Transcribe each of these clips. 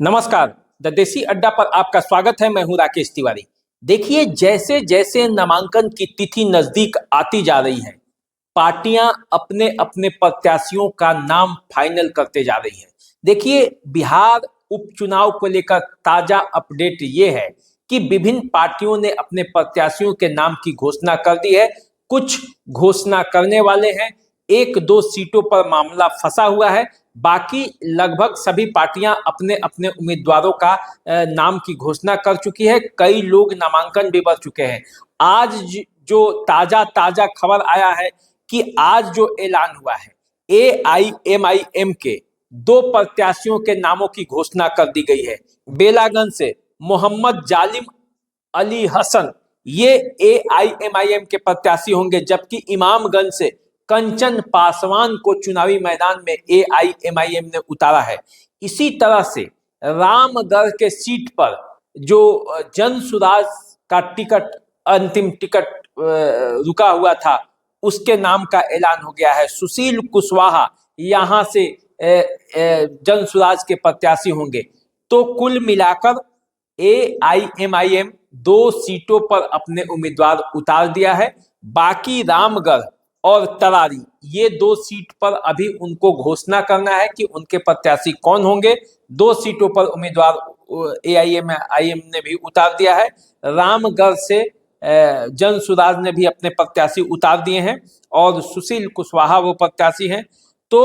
नमस्कार। द देसी अड्डा पर आपका स्वागत है। मैं हूं राकेश तिवारी। देखिए, जैसे जैसे नामांकन की तिथि नजदीक आती जा रही है, पार्टियां अपने अपने प्रत्याशियों का नाम फाइनल करते जा रही हैं। देखिए, बिहार उपचुनाव को लेकर ताजा अपडेट ये है कि विभिन्न पार्टियों ने अपने प्रत्याशियों के नाम की घोषणा कर दी है। कुछ घोषणा करने वाले हैं, एक दो सीटों पर मामला फंसा हुआ है। बाकी लगभग सभी पार्टियां अपने अपने उम्मीदवारों का नाम की घोषणा कर चुकी है। कई लोग नामांकन भी भर चुके हैं। आज जो ताजा ताजा खबर आया है कि आज जो ऐलान हुआ है, AIMIM के दो प्रत्याशियों के नामों की घोषणा कर दी गई है। बेलागंज से मोहम्मद जालिम अली हसन ये AIMIM के प्रत्याशी होंगे, जबकि इमामगंज से कंचन पासवान को चुनावी मैदान में AIMIM ने उतारा है। इसी तरह से रामगढ़ के सीट पर जो जन सुराज का टिकट, अंतिम टिकट रुका हुआ था, उसके नाम का ऐलान हो गया है। सुशील कुशवाहा यहां से जन सुराज के प्रत्याशी होंगे। तो कुल मिलाकर AIMIM दो सीटों पर अपने उम्मीदवार उतार दिया है। बाकी रामगढ़ और तरारी, ये दो सीट पर अभी उनको घोषणा करना है कि उनके प्रत्याशी कौन होंगे। दो सीटों पर उम्मीदवार AIMIM ने भी उतार दिया है। रामगढ़ से जन सुराज ने भी अपने प्रत्याशी उतार दिए हैं और सुशील कुशवाहा वो प्रत्याशी हैं। तो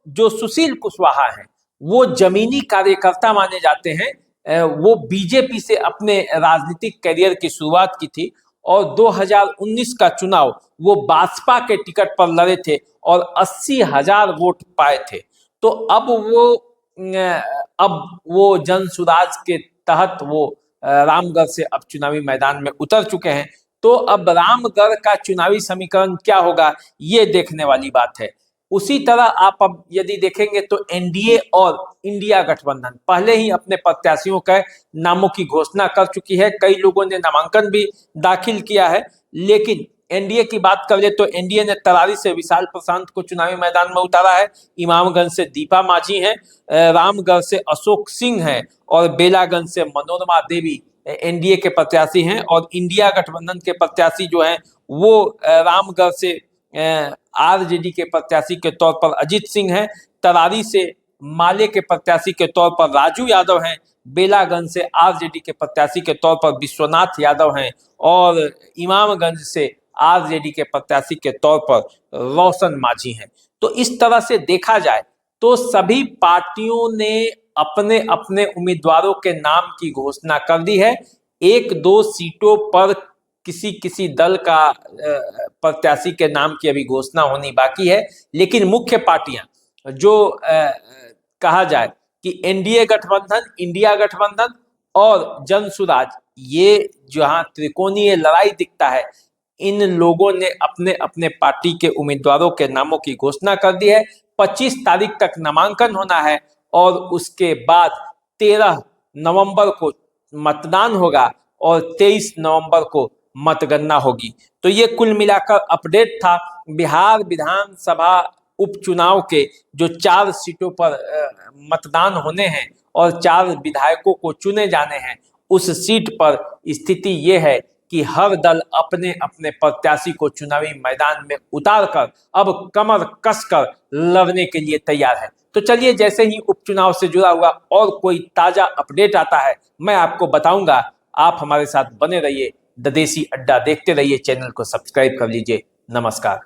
जो सुशील कुशवाहा हैं, वो जमीनी कार्यकर्ता माने जाते हैं। वो बीजेपी से अपने राजनीतिक करियर की शुरुआत की थी और 2019 का चुनाव वो भाजपा के टिकट पर लड़े थे और 80,000 वोट पाए थे। तो अब वो जन सुराज के तहत वो रामगढ़ से अब चुनावी मैदान में उतर चुके हैं। तो अब रामगढ़ का चुनावी समीकरण क्या होगा, ये देखने वाली बात है। उसी तरह आप अब यदि देखेंगे तो NDA और इंडिया गठबंधन पहले ही अपने प्रत्याशियों के नामों की घोषणा कर चुकी है। कई लोगों ने नामांकन भी दाखिल किया है। लेकिन NDA की बात कर ले तो NDA ने तरारी से विशाल प्रशांत को चुनावी मैदान में उतारा है। इमामगंज से दीपा माझी हैं, रामगढ़ से अशोक सिंह हैं और बेलागंज से मनोरमा देवी NDA के प्रत्याशी हैं। और इंडिया गठबंधन के प्रत्याशी जो हैं वो रामगढ़ से RJD के प्रत्याशी के तौर पर अजीत सिंह हैं, तरारी से माले के प्रत्याशी के तौर पर राजू यादव हैं, बेलागंज से RJD के प्रत्याशी के तौर पर विश्वनाथ यादव हैं और इमामगंज से RJD के प्रत्याशी के तौर पर रोशन माझी हैं। तो इस तरह से देखा जाए तो सभी पार्टियों ने अपने अपने उम्मीदवारों के नाम की घोषणा कर दी है। एक दो सीटों पर किसी किसी दल का प्रत्याशी के नाम की अभी घोषणा होनी बाकी है। लेकिन मुख्य पार्टियां जो कहा जाए कि NDA गठबंधन, इंडिया गठबंधन और जन सुराज, ये जहां त्रिकोणीय लड़ाई दिखता है, इन लोगों ने अपने अपने पार्टी के उम्मीदवारों के नामों की घोषणा कर दी है। 25 तारीख तक नामांकन होना है और उसके बाद 13 नवंबर को मतदान होगा और 23 नवंबर को मतगणना होगी। तो ये कुल मिलाकर अपडेट था बिहार विधानसभा उपचुनाव के जो 4 सीटों पर मतदान होने हैं और 4 विधायकों को चुने जाने हैं। उस सीट पर स्थिति ये है कि हर दल अपने अपने प्रत्याशी को चुनावी मैदान में उतारकर अब कमर कसकर लड़ने के लिए तैयार है। तो चलिए, जैसे ही उपचुनाव से जुड़ा हुआ और कोई ताजा अपडेट आता है मैं आपको बताऊंगा। आप हमारे साथ बने रहिए। द देसी अड्डा देखते रहिए, चैनल को सब्सक्राइब कर लीजिए। नमस्कार।